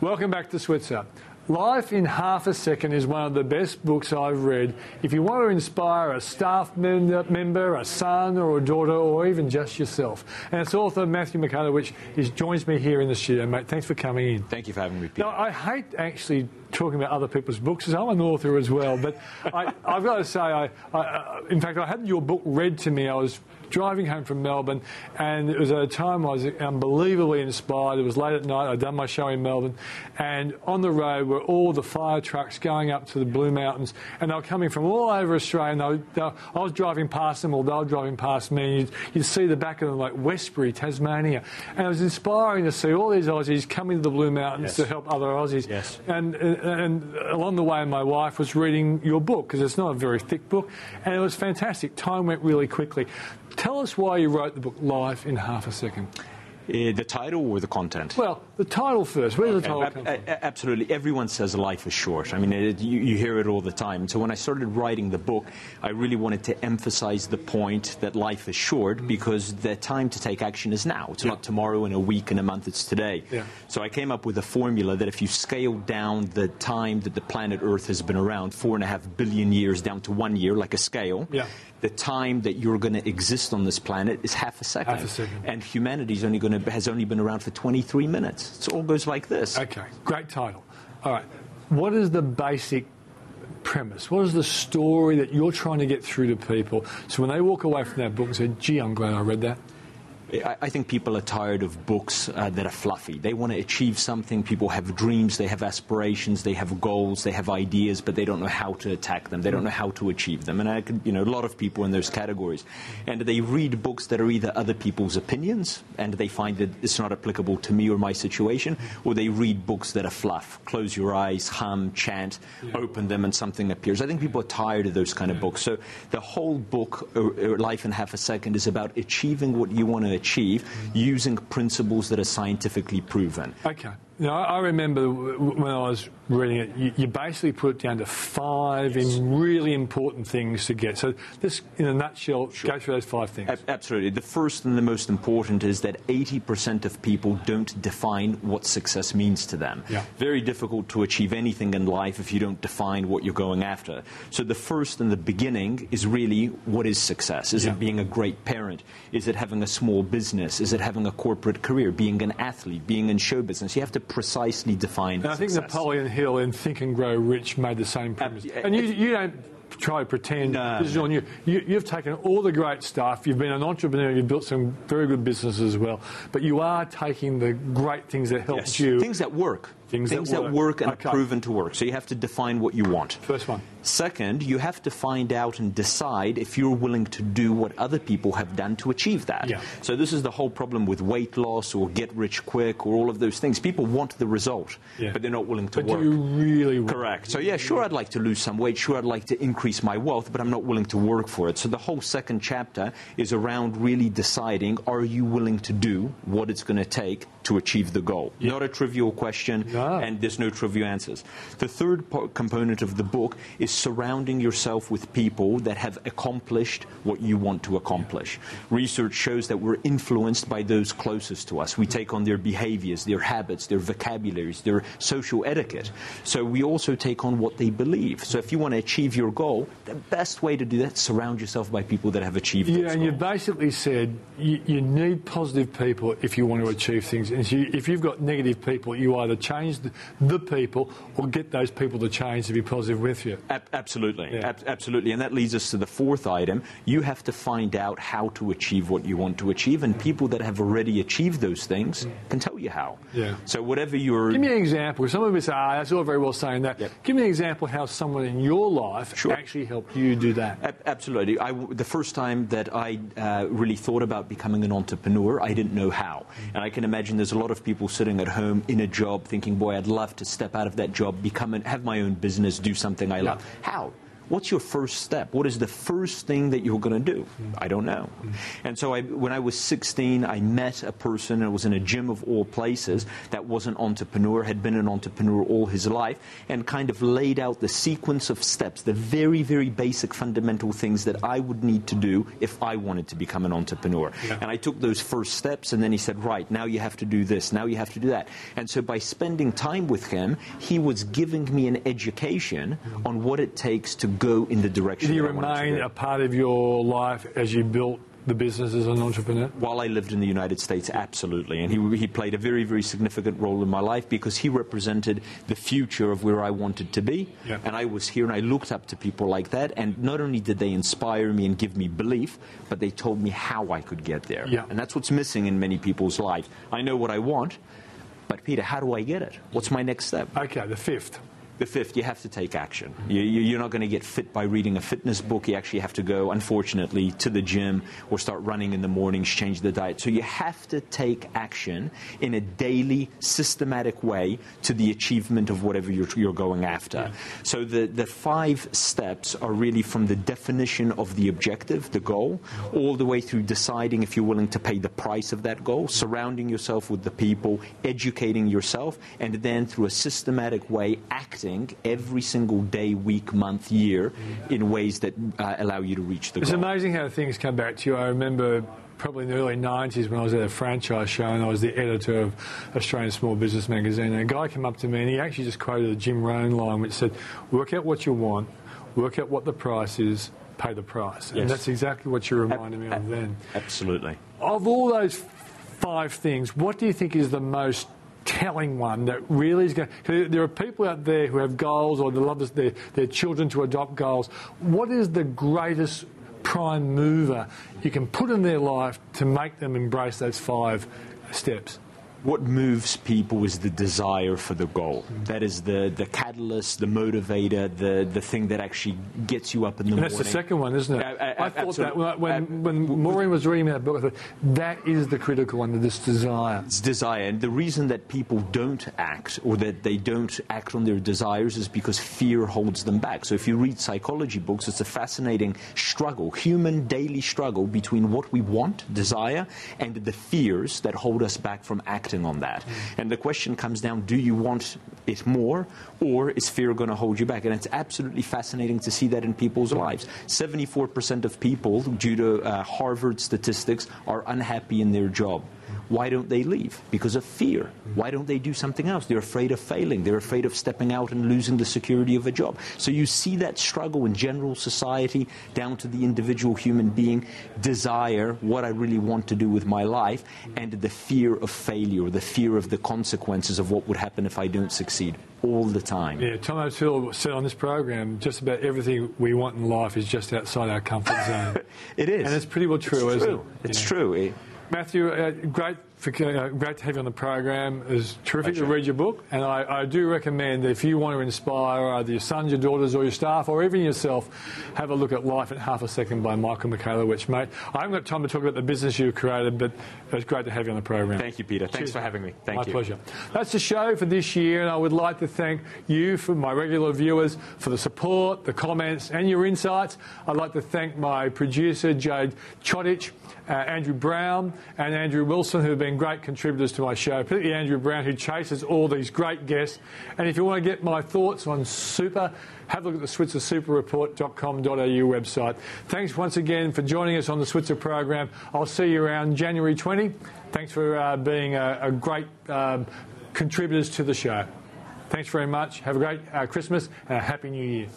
Welcome back to Switzer. Life in Half a Second is one of the best books I've read. If you want to inspire a staff member, a son or a daughter, or even just yourself. And its author, Matthew Michalewicz, joins me here in the studio. Mate, thanks for coming in. Thank you for having me, Peter. Now, I hate actually talking about other people's books, because I'm an author as well, but I've got to say, in fact, I had your book read to me. I was driving home from Melbourne, and it was at a time I was unbelievably inspired. It was late at night. I'd done my show in Melbourne, and on the road were all the fire trucks going up to the Blue Mountains, and they were coming from all over Australia. And I was driving past them, or they were driving past me, and you'd see the back of them like Westbury, Tasmania. And it was inspiring to see all these Aussies coming to the Blue Mountains to help other Aussies. Yes. And along the way, my wife was reading your book, because it's not a very thick book, and it was fantastic. Time went really quickly. Tell us why you wrote the book Life in Half a Second. The title or the content? Well, the title first. Where does the title come from? Absolutely. Everyone says life is short. I mean, you hear it all the time. So when I started writing the book, I really wanted to emphasize the point that life is short, because the time to take action is now. It's not tomorrow, in a week, in a month. It's today. Yeah. So I came up with a formula that if you scale down the time that the planet Earth has been around, 4.5 billion years down to 1 year, like a scale, the time that you're going to exist on this planet is half a second. Half a second. And humanity's has only been around for 23 minutes. So it all goes like this. Okay, great title. All right, what is the basic premise? What is the story that you're trying to get through to people, so when they walk away from that book and say, gee, I'm glad I read that? I think people are tired of books that are fluffy. They want to achieve something. People have dreams, they have aspirations, they have goals, they have ideas, but they don't know how to attack them. They don't know how to achieve them. And a lot of people in those categories. And they read books that are either other people's opinions, and they find that it's not applicable to me or my situation, or they read books that are fluff. Close your eyes, hum, chant, open them, and something appears. I think people are tired of those kind of books. So the whole book, Life in Half a Second, is about achieving what you want to achieve using principles that are scientifically proven. Okay. Now, I remember when I was reading it, you basically put it down to 5 really important things to get. So this, in a nutshell, go through those 5 things. Absolutely. The first and the most important is that 80% of people don't define what success means to them. Yeah. Very difficult to achieve anything in life if you don't define what you're going after. So the first and the beginning is really, what is success? Is it being a great parent? Is it having a small business? Is it having a corporate career? Being an athlete? Being in show business? You have to precisely define success. I think Napoleon Hill in Think and Grow Rich made the same premise. And you don't try to pretend this is on you. You've taken all the great stuff. You've been an entrepreneur. You've built some very good businesses as well. But you are taking the great things that helped you. Things that work. Things that work and are proven to work. So you have to define what you want. First one. Second, you have to find out and decide if you're willing to do what other people have done to achieve that. Yeah. So this is the whole problem with weight loss or get rich quick or all of those things. People want the result, but they're not willing to work. But do you really want Correct. So yeah, sure, I'd like to lose some weight. Sure, I'd like to increase my wealth, but I'm not willing to work for it. So the whole second chapter is around really deciding, are you willing to do what it's going to take to achieve the goal? Yeah. Not a trivial question, and there's no trivial answers. The third component of the book is surrounding yourself with people that have accomplished what you want to accomplish. Research shows that we're influenced by those closest to us. We take on their behaviors, their habits, their vocabularies, their social etiquette. So we also take on what they believe. So if you want to achieve your goal, the best way to do that is surround yourself by people that have achieved those goals. And you basically said you need positive people if you want to achieve things. And if you've got negative people, you either change the people or get those people to change to be positive with you. Absolutely. Absolutely. And that leads us to the fourth item. You have to find out how to achieve what you want to achieve, and people that have already achieved those things can tell you how. Yeah. So whatever you're... Give me an example. Some of us say, that's all very well saying that. Yep. Give me an example how someone in your life actually helped you do that. Absolutely. The first time that I really thought about becoming an entrepreneur, I didn't know how. And I can imagine there's a lot of people sitting at home in a job thinking, boy, I'd love to step out of that job, have my own business, do something I love. How? what's your first step? What is the first thing that you're going to do? I don't know. And so when I was 16, I met a person, and it was in a gym of all places, that was an entrepreneur, had been an entrepreneur all his life, and kind of laid out the sequence of steps, the very, very basic fundamental things that I would need to do if I wanted to become an entrepreneur. Yeah. And I took those first steps, and then he said, right, now you have to do this, now you have to do that. And so by spending time with him, he was giving me an education on what it takes to go in the direction. Did he remain a part of your life as you built the business as an entrepreneur? While I lived in the United States, absolutely. And he played a very, very significant role in my life because he represented the future of where I wanted to be. Yeah. And I was here, and I looked up to people like that. And not only did they inspire me and give me belief, but they told me how I could get there. Yeah. And that's what's missing in many people's life. I know what I want, but Peter, how do I get it? What's my next step? Okay, the fifth. The fifth, you have to take action. You're not going to get fit by reading a fitness book. You actually have to go, unfortunately, to the gym or start running in the mornings, change the diet. So you have to take action in a daily, systematic way to the achievement of whatever you're going after. Yeah. So the 5 steps are really from the definition of the objective, the goal, all the way through deciding if you're willing to pay the price of that goal, surrounding yourself with the people, educating yourself, and then through a systematic way, acting every single day, week, month, year in ways that allow you to reach the goal. It's amazing how things come back to you. I remember probably in the early 90s when I was at a franchise show and I was the editor of Australian Small Business Magazine, and a guy came up to me and he actually just quoted a Jim Rohn line which said, work out what you want, work out what the price is, pay the price. Yes. And that's exactly what you reminded me of then. Absolutely. Of all those 5 things, what do you think is the most telling one that really is going to... There are people out there who have goals or they love their children to adopt goals. What is the greatest prime mover you can put in their life to make them embrace those 5 steps? What moves people is the desire for the goal. That is the catalyst, the motivator, the thing that actually gets you up in the morning. That's the second one, isn't it? I thought that when Maureen was reading that book, I thought, that is the critical one, this desire. It's desire. And the reason that people don't act, or that they don't act on their desires, is because fear holds them back. So if you read psychology books, it's a fascinating struggle, human daily struggle between what we want, desire, and the fears that hold us back from acting on that. And the question comes down, do you want it more, or is fear going to hold you back? And it's absolutely fascinating to see that in people's lives. 74% of people, due to Harvard statistics, are unhappy in their job. Why don't they leave? Because of fear. Why don't they do something else? They're afraid of failing. They're afraid of stepping out and losing the security of a job. So you see that struggle in general society, down to the individual human being, desire, what I really want to do with my life, and the fear of failure, the fear of the consequences of what would happen if I don't succeed, all the time. Yeah, Tom O'Toole said on this program, just about everything we want in life is just outside our comfort zone. It is. And it's pretty well true, isn't it? It's true. Matthew, great to have you on the program. It was terrific to read your book, and I do recommend that if you want to inspire either your sons, your daughters, or your staff, or even yourself, have a look at Life in Half a Second by Michael Michalewicz. Mate, I haven't got time to talk about the business you've created, but it was great to have you on the program. Thank you, Peter. Thanks for having me. Thank you. My pleasure. That's the show for this year, and I would like to thank you, for my regular viewers, for the support, the comments, and your insights. I'd like to thank my producer, Jade Chodich, Andrew Brown, and Andrew Wilson, who have been great contributors to my show, particularly Andrew Brown, who chases all these great guests. And if you want to get my thoughts on super, have a look at the SwitzerSuperReport.com.au website. Thanks once again for joining us on the Switzer program. I'll see you around January 20. Thanks for being a great contributors to the show. Thanks very much. Have a great Christmas and a Happy New Year.